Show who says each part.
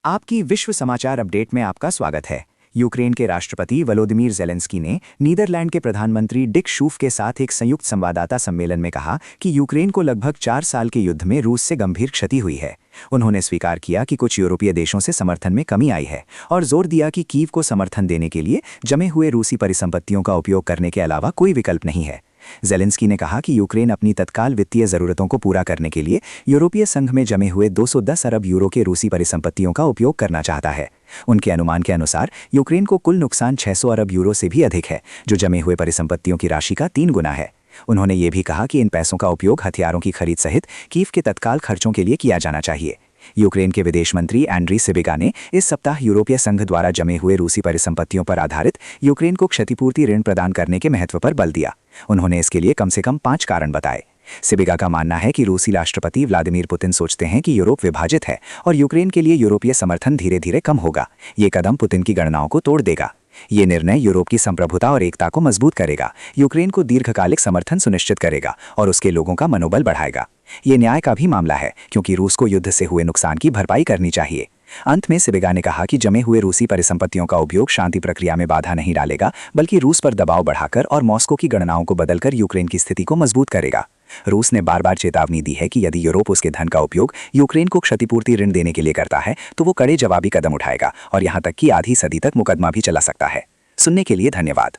Speaker 1: आपकी विश्व समाचार अपडेट में आपका स्वागत है। यूक्रेन के राष्ट्रपति वोलोदिमीर ज़ेलेंस्की ने नीदरलैंड के प्रधानमंत्री डिक शूफ के साथ एक संयुक्त संवाददाता सम्मेलन में कहा कि यूक्रेन को लगभग 4 साल के युद्ध में रूस से गंभीर क्षति हुई है। उन्होंने स्वीकार किया कि कुछ यूरोपीय देशों से समर्थन में कमी आई है और जोर दिया कि कीव को समर्थन देने के लिए जमे हुए रूसी परिसंपत्तियों का उपयोग करने के अलावा कोई विकल्प नहीं है। ज़ेलेंस्की ने कहा कि यूक्रेन अपनी तत्काल वित्तीय जरूरतों को पूरा करने के लिए यूरोपीय संघ में जमे हुए 210 अरब यूरो के रूसी परिसंपत्तियों का उपयोग करना चाहता है। उनके अनुमान के अनुसार यूक्रेन को कुल नुकसान 600 अरब यूरो से भी अधिक है, जो जमे हुए परिसंपत्तियों की राशि का 3 गुना है। उन्होंने ये भी कहा कि इन पैसों का उपयोग हथियारों की खरीद सहित कीव के तत्काल खर्चों के लिए किया जाना चाहिए। यूक्रेन के विदेश मंत्री एंड्री सिबिगा ने इस सप्ताह यूरोपीय संघ द्वारा जमे हुए रूसी परिसंपत्तियों पर आधारित यूक्रेन को क्षतिपूर्ति ऋण प्रदान करने के महत्व पर बल दिया। उन्होंने इसके लिए कम से कम 5 कारण बताए। सिबिगा का मानना है कि रूसी राष्ट्रपति व्लादिमीर पुतिन सोचते हैं कि यूरोप विभाजित है और यूक्रेन के लिए यूरोपीय समर्थन धीरे धीरे कम होगा। ये कदम पुतिन की गणनाओं को तोड़ देगा। ये निर्णय यूरोप की संप्रभुता और एकता को मजबूत करेगा, यूक्रेन को दीर्घकालिक समर्थन सुनिश्चित करेगा और उसके लोगों का मनोबल बढ़ाएगा। ये न्याय का भी मामला है, क्योंकि रूस को युद्ध से हुए नुकसान की भरपाई करनी चाहिए। अंत में सिबिगा ने कहा कि जमे हुए रूसी परिसंपत्तियों का उपयोग शांति प्रक्रिया में बाधा नहीं डालेगा, बल्कि रूस पर दबाव बढ़ाकर और मॉस्को की गणनाओं को बदलकर यूक्रेन की स्थिति को मजबूत करेगा। रूस ने बार बार चेतावनी दी है कि यदि यूरोप उसके धन का उपयोग यूक्रेन को क्षतिपूर्ति ऋण देने के लिए करता है तो वो कड़े जवाबी कदम उठाएगा और यहाँ तक कि आधी सदी तक मुकदमा भी चला सकता है। सुनने के लिए धन्यवाद।